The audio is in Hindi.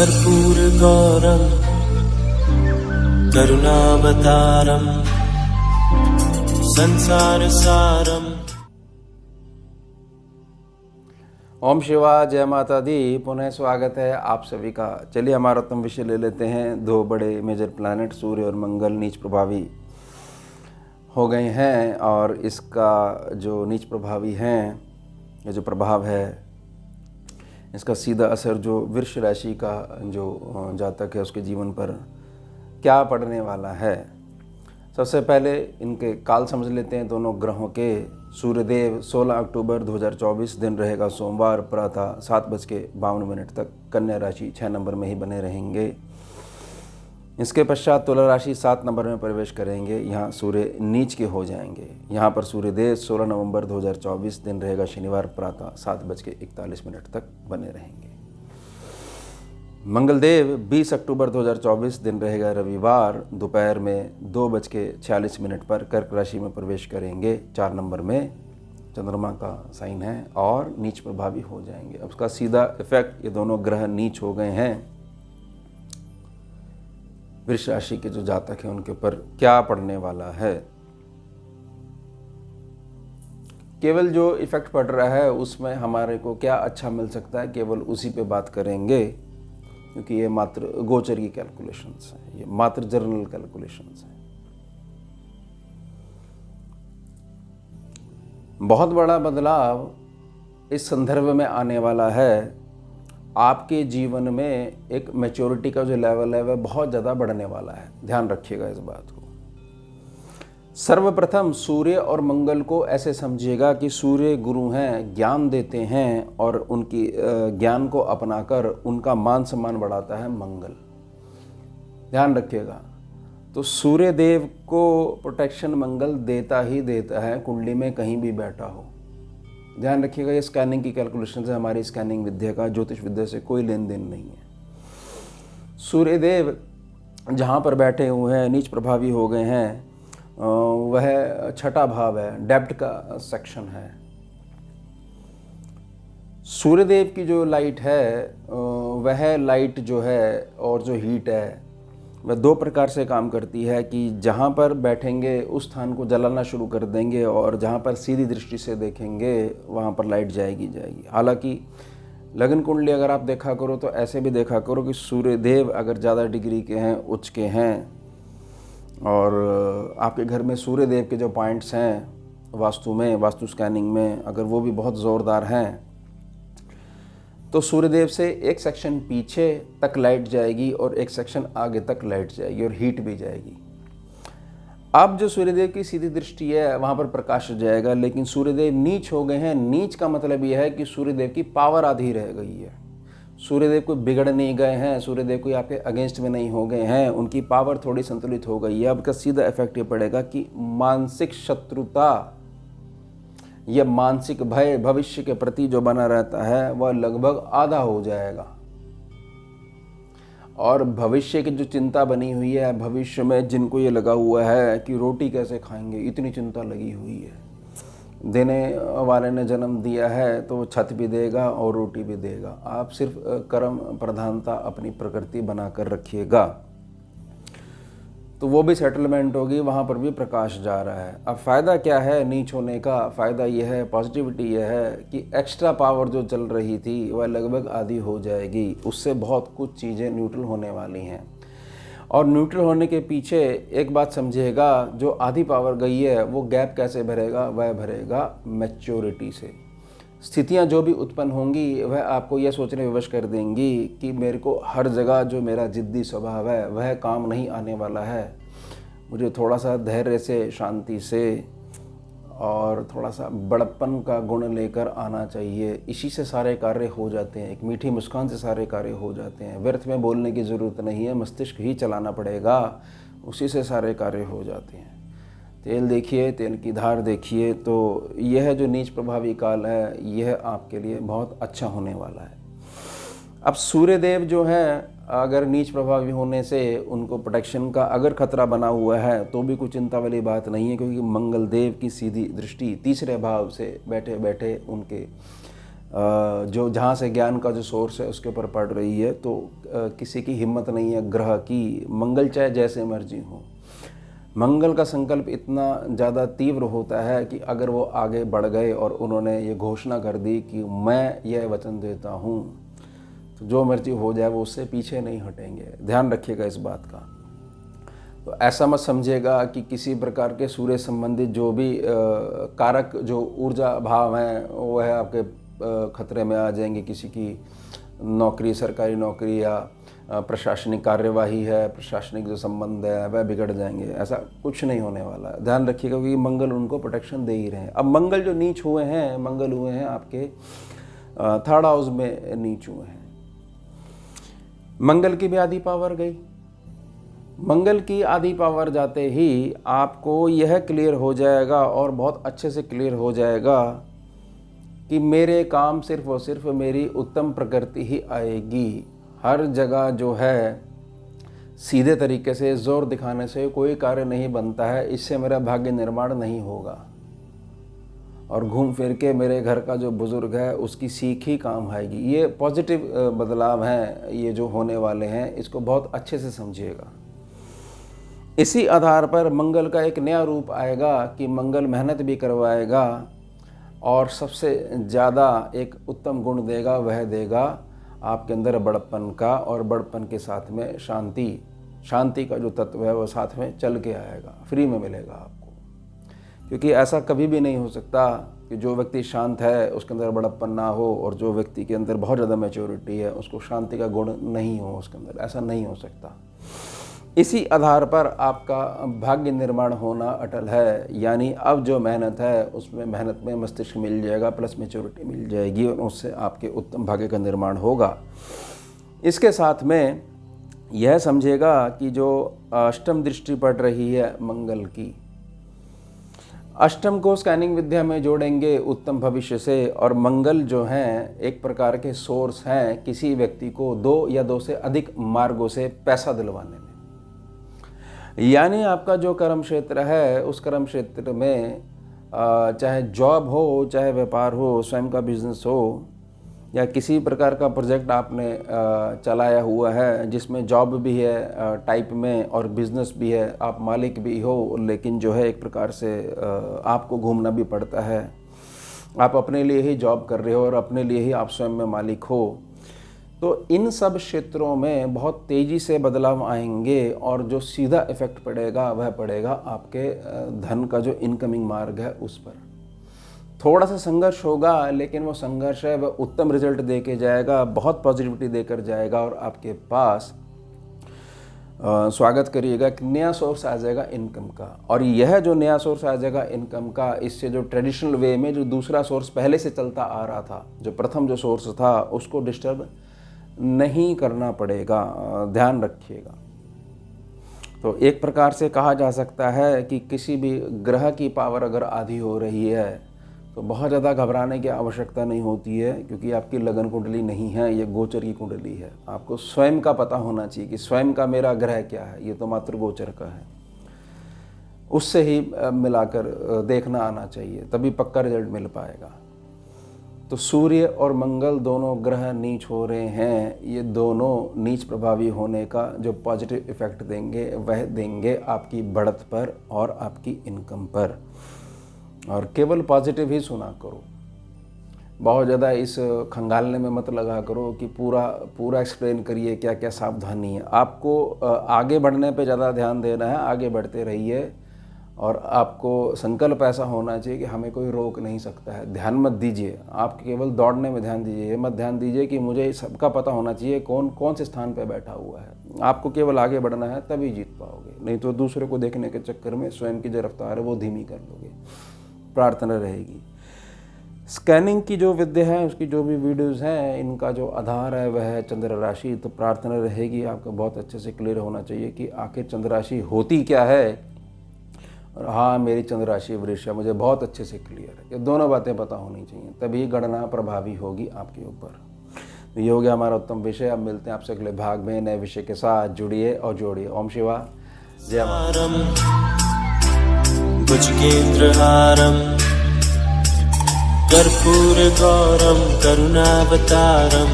कर्पूरगौरं करुणावतारं संसारसारं। ओम शिवा, जय माता दी। पुनः स्वागत है आप सभी का। चलिए हमारा तुम विषय ले लेते हैं। दो बड़े मेजर प्लैनेट सूर्य और मंगल नीच प्रभावी हो गए हैं, और इसका जो नीच प्रभावी हैं, ये जो प्रभाव है, इसका सीधा असर जो वृष राशि का जो जातक है उसके जीवन पर क्या पड़ने वाला है। सबसे पहले इनके काल समझ लेते हैं दोनों ग्रहों के। सूर्यदेव 16 अक्टूबर 2024 दिन रहेगा सोमवार, प्रातः 7:52 तक कन्या राशि 6 नंबर में ही बने रहेंगे। इसके पश्चात तुला राशि 7 नंबर में प्रवेश करेंगे। यहाँ सूर्य नीच के हो जाएंगे। यहाँ पर सूर्यदेव 16 नवंबर 2024 दिन रहेगा शनिवार, प्रातः 7:41 तक बने रहेंगे। मंगलदेव 20 अक्टूबर 2024 दिन रहेगा रविवार, दोपहर में 2:46 पर कर्क राशि में प्रवेश करेंगे। 4 नंबर में चंद्रमा का साइन है और नीच प्रभावी हो जाएंगे। अब उसका सीधा इफेक्ट, ये दोनों ग्रह नीच हो गए हैं, वृष राशि के जो जातक हैं उनके ऊपर क्या पड़ने वाला है। केवल जो इफेक्ट पड़ रहा है उसमें हमारे को क्या अच्छा मिल सकता है, केवल उसी पे बात करेंगे, क्योंकि ये मात्र गोचर की कैलकुलेशंस हैं, ये मात्र जर्नल कैलकुलेशंस हैं। बहुत बड़ा बदलाव इस संदर्भ में आने वाला है। आपके जीवन में एक मैच्योरिटी का जो लेवल है वह बहुत ज़्यादा बढ़ने वाला है। ध्यान रखिएगा इस बात को। सर्वप्रथम सूर्य और मंगल को ऐसे समझिएगा कि सूर्य गुरु हैं, ज्ञान देते हैं, और उनकी ज्ञान को अपनाकर उनका मान सम्मान बढ़ाता है मंगल। ध्यान रखिएगा। तो सूर्य देव को प्रोटेक्शन मंगल देता ही देता है, कुंडली में कहीं भी बैठा हो। ध्यान रखिएगा, ये स्कैनिंग की कैलकुलेशन है, हमारी स्कैनिंग विद्या का ज्योतिष विद्या से कोई लेन देन नहीं है। सूर्यदेव जहाँ पर बैठे हुए हैं, नीच प्रभावी हो गए हैं, वह छठा भाव है, डेप्थ का सेक्शन है। सूर्यदेव की जो लाइट है, वह लाइट जो है और जो हीट है वह दो प्रकार से काम करती है कि जहाँ पर बैठेंगे उस स्थान को जलाना शुरू कर देंगे, और जहाँ पर सीधी दृष्टि से देखेंगे वहाँ पर लाइट जाएगी। हालांकि लगन कुंडली अगर आप देखा करो तो ऐसे भी देखा करो कि सूर्यदेव अगर ज़्यादा डिग्री के हैं, उच्च के हैं, और आपके घर में सूर्यदेव के जो पॉइंट्स हैं वास्तु में, वास्तु स्कैनिंग में, अगर वो भी बहुत ज़ोरदार हैं, तो सूर्यदेव से एक सेक्शन पीछे तक लाइट जाएगी और एक सेक्शन आगे तक लाइट जाएगी और हीट भी जाएगी। अब जो सूर्यदेव की सीधी दृष्टि है वहाँ पर प्रकाश जाएगा, लेकिन सूर्यदेव नीच हो गए हैं। नीच का मतलब यह है कि सूर्यदेव की पावर आधी रह गई है। सूर्यदेव कोई बिगड़ नहीं गए हैं, सूर्यदेव कोई आपके अगेंस्ट में नहीं हो गए हैं, उनकी पावर थोड़ी संतुलित हो गई है। अब का सीधा इफेक्ट ये पड़ेगा कि मानसिक शत्रुता, यह मानसिक भय भविष्य के प्रति जो बना रहता है वह लगभग आधा हो जाएगा। और भविष्य की जो चिंता बनी हुई है, भविष्य में जिनको ये लगा हुआ है कि रोटी कैसे खाएंगे, इतनी चिंता लगी हुई है। देने वाले ने जन्म दिया है तो वो छत भी देगा और रोटी भी देगा। आप सिर्फ कर्म प्रधानता अपनी प्रकृति बनाकर रखिएगा, तो वो भी सेटलमेंट होगी, वहाँ पर भी प्रकाश जा रहा है। अब फ़ायदा क्या है नीच होने का? फ़ायदा यह है, पॉजिटिविटी यह है कि एक्स्ट्रा पावर जो चल रही थी वह लगभग आधी हो जाएगी। उससे बहुत कुछ चीज़ें न्यूट्रल होने वाली हैं। और न्यूट्रल होने के पीछे एक बात समझिएगा, जो आधी पावर गई है वो गैप कैसे भरेगा? वह भरेगा मैच्योरिटी से। स्थितियाँ जो भी उत्पन्न होंगी वह आपको यह सोचने विवश कर देंगी कि मेरे को हर जगह जो मेरा जिद्दी स्वभाव है वह काम नहीं आने वाला है। मुझे थोड़ा सा धैर्य से, शांति से और थोड़ा सा बड़प्पन का गुण लेकर आना चाहिए। इसी से सारे कार्य हो जाते हैं। एक मीठी मुस्कान से सारे कार्य हो जाते हैं। व्यर्थ में बोलने की ज़रूरत नहीं है, मस्तिष्क ही चलाना पड़ेगा, उसी से सारे कार्य हो जाते हैं। तेल देखिए, तेल की धार देखिए। तो यह जो नीच प्रभावी काल है यह आपके लिए बहुत अच्छा होने वाला है। अब सूर्यदेव जो है, अगर नीच प्रभावी होने से उनको प्रोटेक्शन का अगर खतरा बना हुआ है तो भी कोई चिंता वाली बात नहीं है, क्योंकि मंगल देव की सीधी दृष्टि तीसरे भाव से बैठे बैठे उनके जो जहाँ से ज्ञान का जो सोर्स है उसके ऊपर पड़ रही है, तो किसी की हिम्मत नहीं है ग्रह की, मंगल चाहे जैसे मर्जी हो। मंगल का संकल्प इतना ज़्यादा तीव्र होता है कि अगर वो आगे बढ़ गए और उन्होंने ये घोषणा कर दी कि मैं यह वचन देता हूँ, तो जो मर्जी हो जाए वो उससे पीछे नहीं हटेंगे। ध्यान रखिएगा इस बात का। तो ऐसा मत समझिएगा कि किसी प्रकार के सूर्य संबंधित जो भी कारक जो ऊर्जा भाव हैं वो है आपके खतरे में आ जाएंगे। किसी की नौकरी, सरकारी नौकरी या प्रशासनिक कार्यवाही है, प्रशासनिक जो संबंध है वह बिगड़ जाएंगे। ऐसा कुछ नहीं होने वाला। ध्यान रखिएगा क्योंकि मंगल उनको प्रोटेक्शन दे ही रहे हैं। अब मंगल जो नीच हुए हैं, मंगल हुए हैं आपके 3rd हाउस में नीच हुए हैं। मंगल की भी आधी पावर गई। मंगल की आधी पावर जाते ही आपको यह क्लियर हो जाएगा और बहुत अच्छे से क्लियर हो जाएगा कि मेरे काम सिर्फ और सिर्फ मेरी उत्तम प्रकृति ही आएगी। हर जगह जो है सीधे तरीके से जोर दिखाने से कोई कार्य नहीं बनता है, इससे मेरा भाग्य निर्माण नहीं होगा। और घूम फिर के मेरे घर का जो बुजुर्ग है उसकी सीख ही काम आएगी। ये पॉजिटिव बदलाव हैं, ये जो होने वाले हैं, इसको बहुत अच्छे से समझिएगा। इसी आधार पर मंगल का एक नया रूप आएगा कि मंगल मेहनत भी करवाएगा और सबसे ज़्यादा एक उत्तम गुण देगा, वह देगा आपके अंदर बड़प्पन का, और बड़प्पन के साथ में शांति का जो तत्व है वो साथ में चल के आएगा, फ्री में मिलेगा आपको। क्योंकि ऐसा कभी भी नहीं हो सकता कि जो व्यक्ति शांत है उसके अंदर बड़प्पन ना हो, और जो व्यक्ति के अंदर बहुत ज़्यादा मैच्योरिटी है उसको शांति का गुण नहीं हो उसके अंदर। ऐसा नहीं हो सकता। इसी आधार पर आपका भाग्य निर्माण होना अटल है। यानी अब जो मेहनत है उसमें मेहनत में मस्तिष्क मिल जाएगा, प्लस मैच्योरिटी मिल जाएगी, और उससे आपके उत्तम भाग्य का निर्माण होगा। इसके साथ में यह समझिएगा कि जो अष्टम दृष्टि पड़ रही है मंगल की, अष्टम को स्कैनिंग विद्या में जोड़ेंगे उत्तम भविष्य से। और मंगल जो हैं एक प्रकार के सोर्स हैं किसी व्यक्ति को 2 या 2 से अधिक मार्गों से पैसा दिलवाने में। यानी आपका जो कर्म क्षेत्र है उस कर्म क्षेत्र में चाहे जॉब हो, चाहे व्यापार हो, स्वयं का बिजनेस हो, या किसी प्रकार का प्रोजेक्ट आपने चलाया हुआ है जिसमें जॉब भी है टाइप में और बिजनेस भी है, आप मालिक भी हो, लेकिन जो है एक प्रकार से आपको घूमना भी पड़ता है। आप अपने लिए ही जॉब कर रहे हो और अपने लिए ही आप स्वयं में मालिक हो। तो इन सब क्षेत्रों में बहुत तेज़ी से बदलाव आएंगे, और जो सीधा इफ़ेक्ट पड़ेगा वह पड़ेगा आपके धन का जो इनकमिंग मार्ग है उस पर। थोड़ा सा संघर्ष होगा, लेकिन वो संघर्ष है वह उत्तम रिजल्ट दे के जाएगा, बहुत पॉजिटिविटी देकर जाएगा, और आपके पास स्वागत करिएगा कि नया सोर्स आ जाएगा इनकम का। और यह जो नया सोर्स आ जाएगा इनकम का, इससे जो ट्रेडिशनल वे में जो दूसरा सोर्स पहले से चलता आ रहा था, जो प्रथम जो सोर्स था, उसको डिस्टर्ब नहीं करना पड़ेगा। ध्यान रखिएगा। तो एक प्रकार से कहा जा सकता है कि किसी भी ग्रह की पावर अगर आधी हो रही है तो बहुत ज़्यादा घबराने की आवश्यकता नहीं होती है, क्योंकि आपकी लगन कुंडली नहीं है, ये गोचर की कुंडली है। आपको स्वयं का पता होना चाहिए कि स्वयं का मेरा ग्रह क्या है, ये तो मात्र गोचर का है। उससे ही मिलाकर देखना आना चाहिए, तभी पक्का रिजल्ट मिल पाएगा। तो सूर्य और मंगल दोनों ग्रह नीच हो रहे हैं। ये दोनों नीच प्रभावी होने का जो पॉजिटिव इफ़ेक्ट देंगे वह देंगे आपकी बढ़त पर और आपकी इनकम पर। और केवल पॉजिटिव ही सुना करो, बहुत ज़्यादा इस खंगालने में मत लगा करो कि पूरा एक्सप्लेन करिए क्या क्या सावधानी है। आपको आगे बढ़ने पे ज़्यादा ध्यान देना है, आगे बढ़ते रहिए, और आपको संकल्प ऐसा होना चाहिए कि हमें कोई रोक नहीं सकता है। ध्यान मत दीजिए, आप केवल दौड़ने में ध्यान दीजिए। ये मत ध्यान दीजिए कि मुझे सबका पता होना चाहिए कौन कौन से स्थान पर बैठा हुआ है। आपको केवल आगे बढ़ना है, तभी जीत पाओगे, नहीं तो दूसरे को देखने के चक्कर में स्वयं की जो रफ्तार है वो धीमी कर लोगे। प्रार्थना रहेगी। स्कैनिंग की जो विद्या है, उसकी जो भी वीडियोज़ हैं, इनका जो आधार है वह है चंद्र राशि। तो प्रार्थना रहेगी आपको बहुत अच्छे से क्लियर होना चाहिए कि आखिर चंद्र राशि होती क्या है। और हाँ, मेरी चंद्र राशि वृष है, मुझे बहुत अच्छे से क्लियर है। ये दोनों बातें पता होनी चाहिए, तभी गणना प्रभावी होगी आपके ऊपर। तो ये हो गया हमारा उत्तम विषय। अब मिलते हैं आपसे अगले भाग में नए विषय के साथ। जुड़िए और जोड़िए। ओम शिवा जय माता। भुजगेन्द्रहारम् कर्पूर गौरम करुणावतारम